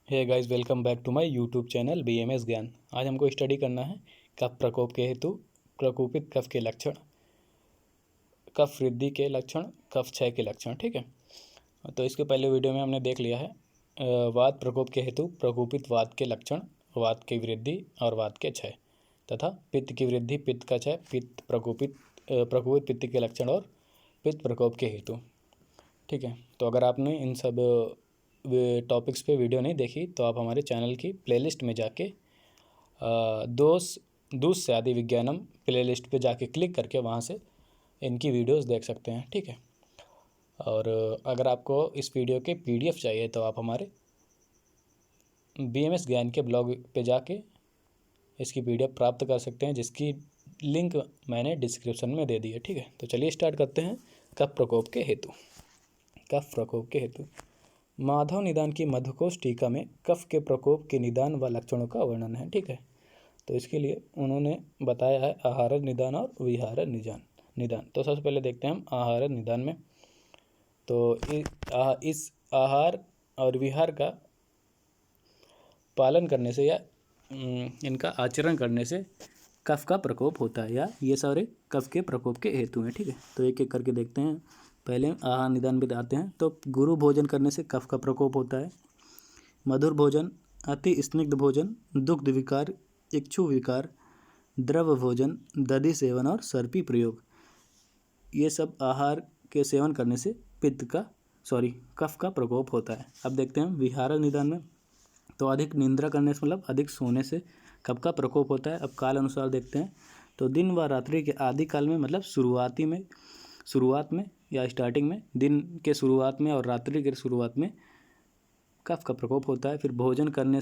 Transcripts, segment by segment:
Hey guys, welcome back to my YouTube channel BMS Gyan. आज हमको study करना है कफ प्रकोप के हेतु, प्रकोपित कफ के लक्षण, कफ वृद्धि के लक्षण, कफ क्षय के लक्षण। ठीक है, तो इसके पहले वीडियो में हमने देख लिया है वात प्रकोप के हेतु प्रकोपित वात के लक्षण, वात की वृद्धि और वात के क्षय, तथा पित्त की वृद्धि, पित्त का क्षय, पित्त प्रकोपित पित्त के लक्षण और पित्त प्रकोप के हेतु। ठीक है, तो अगर आपने इन सब टॉपिक्स पे वीडियो नहीं देखी तो आप हमारे चैनल की प्लेलिस्ट में जाके दूस से आदि विज्ञानम प्लेलिस्ट पे जाके क्लिक करके वहाँ से इनकी वीडियोस देख सकते हैं। ठीक है, और अगर आपको इस वीडियो के पीडीएफ चाहिए तो आप हमारे बीएमएस ज्ञान के ब्लॉग पे जाके इसकी पीडीएफ प्राप्त कर सकते हैं, जिसकी लिंक मैंने डिस्क्रिप्शन में दे दी है। ठीक है, तो चलिए स्टार्ट करते हैं। कफ प्रकोप के हेतु। कफ प्रकोप के हेतु माधव निदान की मधुकोश टीका में कफ के प्रकोप के निदान व लक्षणों का वर्णन है। ठीक है, तो इसके लिए उन्होंने बताया है आहार निदान और विहार निदान। तो सबसे पहले देखते हैं हम आहार निदान में। तो इस आहार और विहार का पालन करने से या इनका आचरण करने से कफ का प्रकोप होता है, या ये सारे कफ के प्रकोप के हेतु हैं। ठीक है, तो एक एक करके देखते हैं। पहले आहार निदान पे आते हैं। तो गुरु भोजन करने से कफ का प्रकोप होता है। मधुर भोजन, अति स्निग्ध भोजन, दुग्ध विकार, इक्षु विकार, द्रव भोजन, दधि सेवन और सर्पी प्रयोग, ये सब आहार के सेवन करने से कफ का प्रकोप होता है। अब देखते हैं विहार निदान में। तो अधिक निंद्रा करने से मतलब अधिक सोने से कफ का प्रकोप होता है। अब काल अनुसार देखते हैं। तो दिन व रात्रि के आदि काल में मतलब शुरुआत में या स्टार्टिंग में, दिन के शुरुआत में और रात्रि के शुरुआत में कफ का प्रकोप होता है। फिर भोजन करने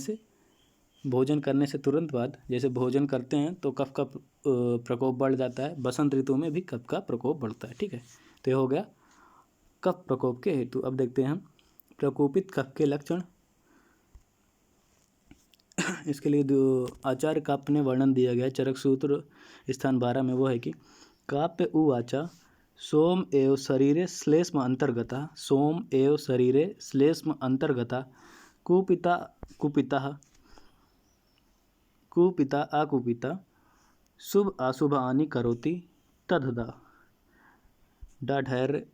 से तुरंत बाद, जैसे भोजन करते हैं तो कफ का प्रकोप बढ़ जाता है। बसंत ऋतु में भी कफ का प्रकोप बढ़ता है। ठीक है, तो ये हो गया कफ प्रकोप के हेतु। अब देखते हैं हम प्रकोपित कफ के लक्षण। इसके लिए जो आचार्य काप्य ने वर्णन दिया गया है चरक सूत्र स्थान 12 में, वो है कि काप्य उवाचा सोम एव शरीरे श्लेष्म अंतर्गता, सोम एव शरीरे श्लेष्म अंतर्गता, कुपिता आकुपिता, शुभ अशुभ हानि करोति, तददा डाढ़ैर्य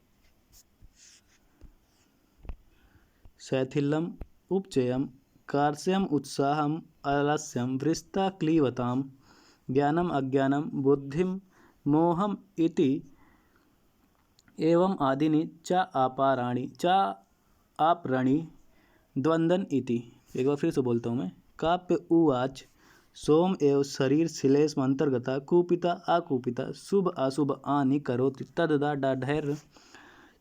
शैथिल्यम उपचयम, कार्स्यम उत्साहम आलस्यम वृष्ता क्लीवताम, ज्ञानम अज्ञानम बुद्धिम मोहम इति एवं आदिनि च आपरणी द्वंदन इति। एक बार फिर से बोलता हूँ मैं। काप्य उवाच सोम एव शरीर श्लेष्म अंतर्गता, कुपिता आकुपिता, शुभ अशुभ हानि करोति, तददा डाढ़ैर्य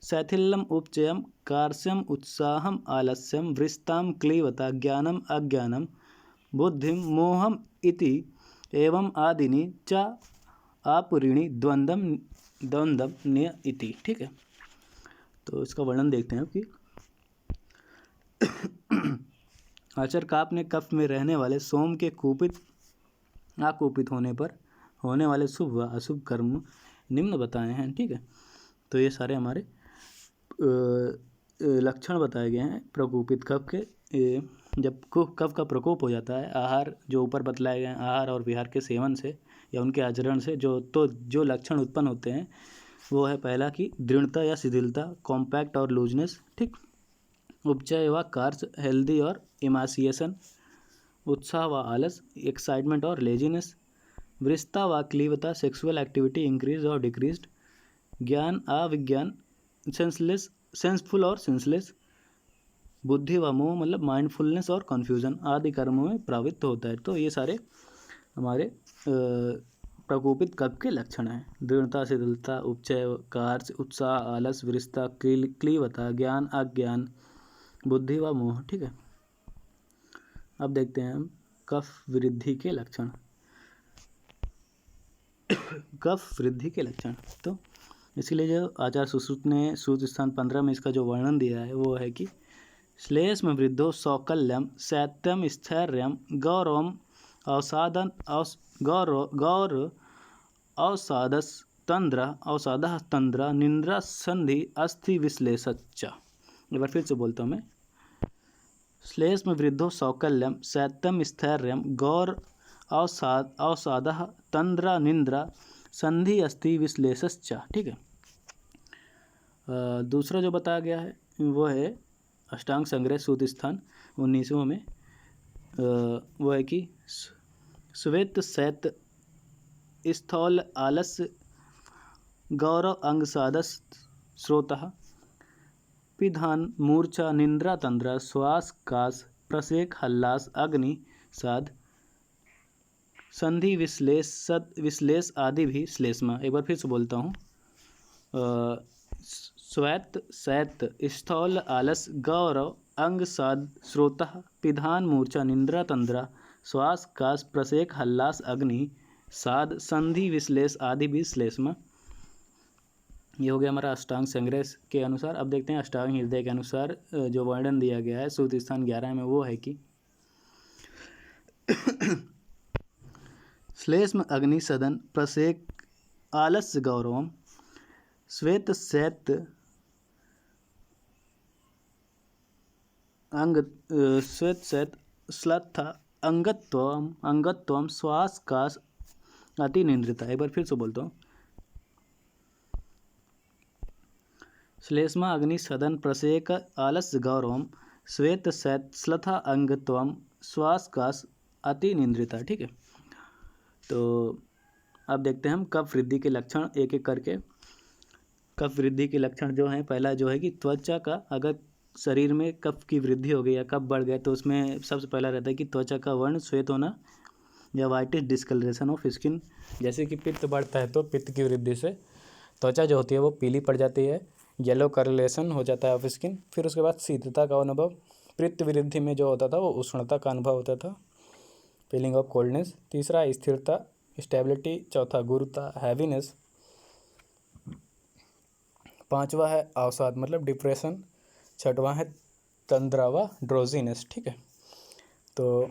शैथिल्यम उपचयम, कार्स्यम उत्साहम आलस्यम वृष्ताम क्लीवता, ज्ञानम अज्ञानम बुद्धिम मोहम इति एवं आदिनि च आपरिणी द्वंद्वम न्य इति। ठीक है, तो इसका वर्णन देखते हैं कि आचार्य काप ने कफ में रहने वाले सोम के कुपित आकुपित होने पर होने वाले शुभ व अशुभ कर्म निम्न बताए हैं। ठीक है, तो ये सारे हमारे लक्षण बताए गए हैं प्रकोपित कफ के। जब कफ का प्रकोप हो जाता है, आहार जो ऊपर बतलाए गए हैं, आहार और विहार के सेवन से या उनके आचरण से जो लक्षण उत्पन्न होते हैं, वो है पहला कि दृढ़ता या शिथिलता, कॉम्पैक्ट और लूजनेस। ठीक, उपचय व कार्स, हेल्दी और इमासिएशन, उत्साह व आलस, एक्साइटमेंट और लेजीनेस, वृष्ता व क्लीवता, सेक्सुअल एक्टिविटी इंक्रीज और डिक्रीज्ड, ज्ञान अविज्ञान, सेंसफुल और सेंसलेस, बुद्धि व मोह मतलब माइंडफुलनेस और कन्फ्यूजन आदि कर्मों में प्रवृत्त होता है। तो ये सारे हमारे प्रकोपित कफ के लक्षण हैं। दृढ़ता, शिथिलता, उपचय, कार्य, उत्साह, आलस, वृष्ता, क्लीवता, ज्ञान अज्ञान, बुद्धि व मोह। ठीक है, अब देखते हैं हम कफ वृद्धि के लक्षण। कफ वृद्धि के लक्षण, तो इसलिए जो आचार्य सुश्रुत ने सूत्र स्थान 15 में इसका जो वर्णन दिया है वो है कि श्लेष्म वृद्धो सौकल्यम शैत्यम स्थैर्यम गौरवम अवसादः तंद्र निंद्रा संधि अस्थि विश्लेषच्च। एक बार फिर से बोलता हूँ मैं। श्लेष्म वृद्धो सौकल्यम शैत्यम स्थैर्यम गौर अवसादः तंद्रा निंद्रा संधि अस्थि विश्लेषश्च। ठीक है। दूसरा जो बताया गया है वो है अष्टांग संग्रह सूत स्थान 19वें में। वो है कि श्वेत शैत स्थौल आलस्य गौरव अंग सादस स्रोतः पिधान मूर्छा निंद्रा तंद्रा श्वास कास प्रसेक हल्लास अग्नि साध संधि विश्लेष आदि भी श्लेष्मा। एक बार फिर से बोलता हूँ। श्वेत शैत स्थौल आलस गौरव अंग साध स्रोतः पिधान मूर्छा निंद्रा तंद्रा श्वास कास प्रसेक हल्लास अग्नि साध संधि विश्लेष आदि भी श्लेष्मा। ये हो गया हमारा अष्टांग संग्रह के अनुसार। अब देखते हैं अष्टांग हृदय के अनुसार जो वर्णन दिया गया है सूत स्थान 11 में। वो है कि श्लेष्म अग्नि सदन प्रसेक आलस्य गौरवम श्वेत शैत श्लथ अंगत्वम श्वास कास अति निंद्रिता। एक बार फिर से बोलता हूँ। श्लेष्मा अग्नि सदन प्रसेक आलस्य गौरवम श्वेत शैत श्लथ अंगत्वम श्वास कास अति निंद्रिता। ठीक है। तो अब देखते हैं हम कफ वृद्धि के लक्षण एक एक करके। कफ वृद्धि के लक्षण जो हैं, पहला जो है कि त्वचा का अगर शरीर में कफ की वृद्धि हो गई या कफ बढ़ गया तो उसमें सबसे पहला रहता है कि त्वचा का वर्ण श्वेत होना या वाइटिश डिस्कलरेशन ऑफ स्किन। जैसे कि पित्त बढ़ता है तो पित्त की वृद्धि से त्वचा जो होती है वो पीली पड़ जाती है, येलो कलरेशन हो जाता है ऑफ स्किन। फिर उसके बाद शीतलता का अनुभव, पित्त वृद्धि में जो होता था वो उष्णता का अनुभव होता था, फीलिंग ऑफ कोल्डनेस। तीसरा स्थिरता स्टेबिलिटी। चौथा गुरुता हैवीनेस। पांचवा है अवसाद मतलब डिप्रेशन। छठवां है तंद्रा व ड्रोजीनेस। ठीक है। तो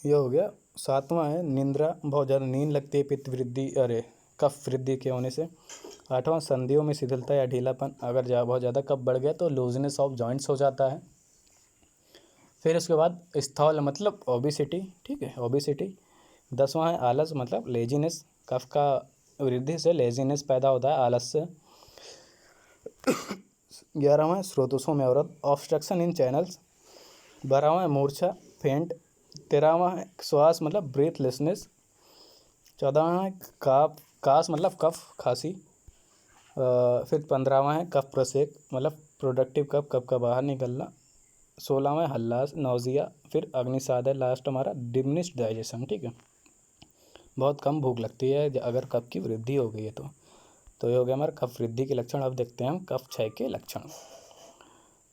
ये हो गया। सातवां है निंद्रा, बहुत ज़्यादा नींद लगती है पित्त वृद्धि कफ वृद्धि के होने से। आठवां संधियों में शिथिलता या ढीलापन, अगर बहुत ज़्यादा कफ बढ़ गया तो लूजनेस ऑफ जॉइंट्स हो जाता है। फिर उसके बाद स्थौल मतलब ओबिसिटी। ठीक है, ओबिसिटी। 10वां है आलस मतलब लेजीनेस, कफ का वृद्धि से लेजीनेस पैदा होता है, आलस से। 11वां है स्रोतों में अवरोध, ऑब्स्ट्रक्शन इन चैनल्स। 12वां है मूर्छा फेंट। 13वां है श्वास मतलब ब्रीथलेसनेस। 14वां है कास मतलब कफ खांसी। फिर 15वां है कफ प्रसेक मतलब प्रोडक्टिव कफ का बाहर निकलना। 16वां हल्लास नौजिया। फिर अग्निसाद है लास्ट हमारा डिमिनिश्ड डाइजेशन। ठीक है, बहुत कम भूख लगती है अगर कफ की वृद्धि हो गई है तो ये हो गया हमारा कफ वृद्धि के लक्षण। अब देखते हैं हम कफ क्षय के लक्षण।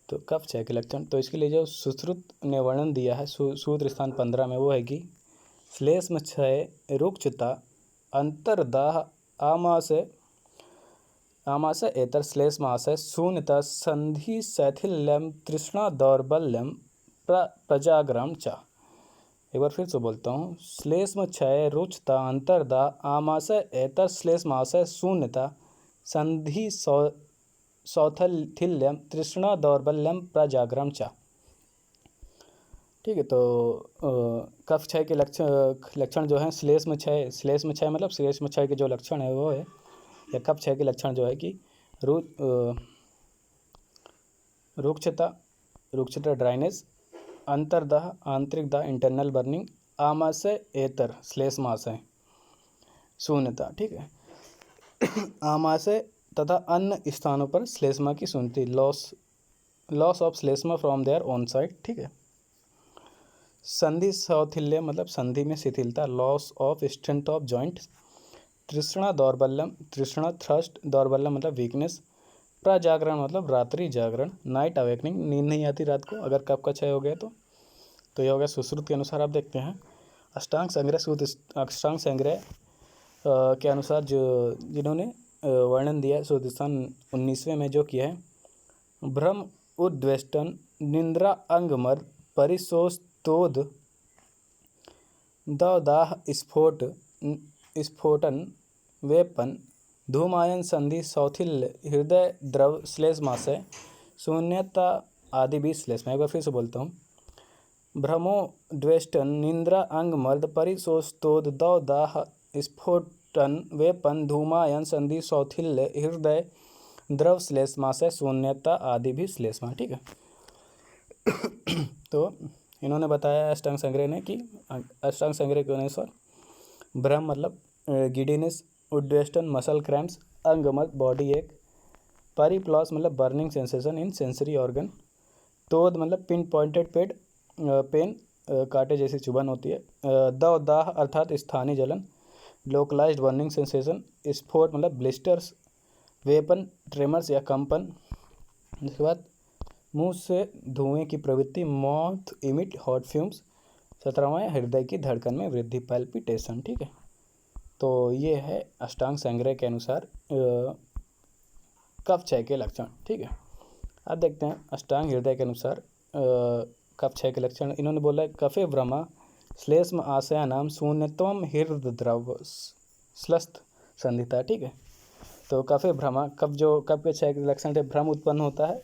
तो कफ क्षय के लक्षण, तो इसके लिए जो सुश्रुत ने वर्णन दिया है सूत्र स्थान 15 में, वो है कि श्लेष्म क्षय रुक्षता अंतर्दाह आमाशय एतर श्लेष्माशय शून्यता संधि शैथिल्यम तृष्णा दौर्बल्यम प्रजाग्रम च। एक बार फिर से बोलता हूँ। श्लेष्म क्षय रुक्षता अंतर्दाह आमाशय एतर श्लेष्माशय शून्यता संधि शैथिल्यम तृष्णा दौर्बल्यम प्रजाग्रम च। ठीक है। तो कफ क्षय के लक्षण जो हैं श्लेष्म क्षय मतलब श्लेष्म क्षय के जो लक्षण है वो है, या कफ क्षय के लक्षण जो है कि रुक्षता ड्राइनेस, अंतर्दाह आंतरिक दाह इंटरनल बर्निंग, आमाशय एतर श्लेष्माशय शून्यता। ठीक है। आमाशय तथा अन्य स्थानों पर श्लेष्मा की शून्यता, लॉस ऑफ श्लेष्मा फ्रॉम देयर ओन साइड। ठीक है। संधि शैथिल्य मतलब संधि में शिथिलता, loss of strength of joint. तृष्णा दौर्बल्यम, तृष्णा थ्रस्ट, दौर्बल्यम मतलब वीकनेस। प्रजागरण मतलब रात्रि जागरण, नाइट अवेकनिंग, नींद नहीं आती रात को अगर कफ का क्षय हो गया तो ये हो गया सुश्रुत के अनुसार। आप देखते हैं अष्टांग संग्रह के अनुसार जिन्होंने वर्णन दिया है सूत्र स्थान 19वें में जो किया है। भ्रम उद्वेष्टन निंद्रा अंगमर्द परिशोस्तोद दाह स्फोटन वेपन धूमायन संधि शौथिल्य हृदय द्रव श्लेष्माशय शून्यता आदि भी श्लेष्मा। एक बार फिर से बोलता हूँ। भ्रमो द्वेष्टन निंद्रा अंग मर्द परिशोस्तोद दौ दाह स्फोटन वेपन धूमायन संधि सौथिल्य हृदय द्रव श्लेष्माशय शून्यता आदि भी श्लेष्मा। ठीक है, तो इन्होंने बताया अष्टांग संग्रह ने कि अष्टांग संग्रह के अनुसार भ्रम मतलब गिडीनेस, उद्वेष्टन मसल क्रैम्प्स, अंगमत बॉडी एक, परिप्लॉस मतलब burning sensation in sensory organ, Tod मतलब पिन पॉइंटेड पेन कांटे जैसी चुभन होती है, दव दाह अर्थात स्थानीय जलन, लोकलाइज्ड बर्निंग सेंसेशन, स्फोट मतलब ब्लिस्टर्स, वेपन ट्रेमर्स या कंपन। उसके बाद मुंह से धुएं की प्रवृत्ति, माउथ इमिट हॉट फ्यूम्स। 17वां हृदय की धड़कन में वृद्धि पैल्पिटेशन। ठीक है, तो ये है अष्टांग संग्रह के अनुसार कफ क्षय के लक्षण। ठीक है, अब देखते हैं अष्टांग हृदय के अनुसार कफ क्षय के लक्षण। इन्होंने बोला कफे भ्रमा श्लेष्म आशया नाम शून्यतम हृदय द्रव स्लस्थ संधिता। ठीक है, तो कफे भ्रमा कफ के क्षय के लक्षण से भ्रम उत्पन्न होता है।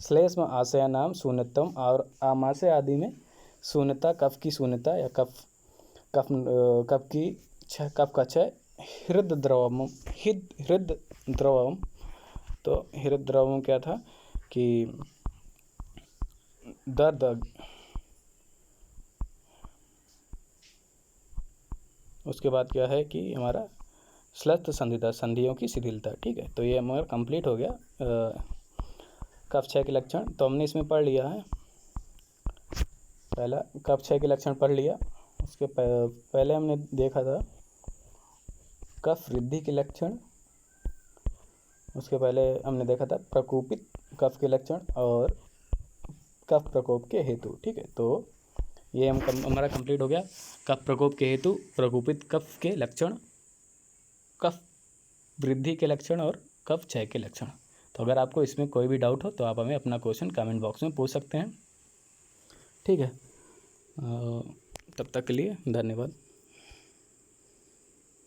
श्लेष्म आशया नाम शून्यतम और आमाशय आदि में शून्यता, कफ की शून्यता या कफ का क्षय। हृदय द्रवम, तो हृदय द्रवम क्या था कि दर्द, उसके बाद क्या है कि हमारा श्लथ संधिता, संधियों की शिथिलता। ठीक है, तो ये हमारा कंप्लीट हो गया कफ क्षय के लक्षण। तो हमने इसमें पढ़ लिया है, पहला कफ क्षय के लक्षण पढ़ लिया। उसके पहले हमने देखा था कफ वृद्धि के लक्षण, उसके पहले हमने देखा था प्रकोपित कफ के लक्षण और कफ प्रकोप के हेतु। ठीक है, तो ये हमारा कंप्लीट हो गया कफ प्रकोप के हेतु, प्रकोपित कफ के लक्षण, कफ वृद्धि के लक्षण और कफ क्षय के लक्षण। तो अगर आपको इसमें कोई भी डाउट हो तो आप हमें अपना क्वेश्चन कमेंट बॉक्स में पूछ सकते हैं। ठीक है, तब तक के लिए धन्यवाद।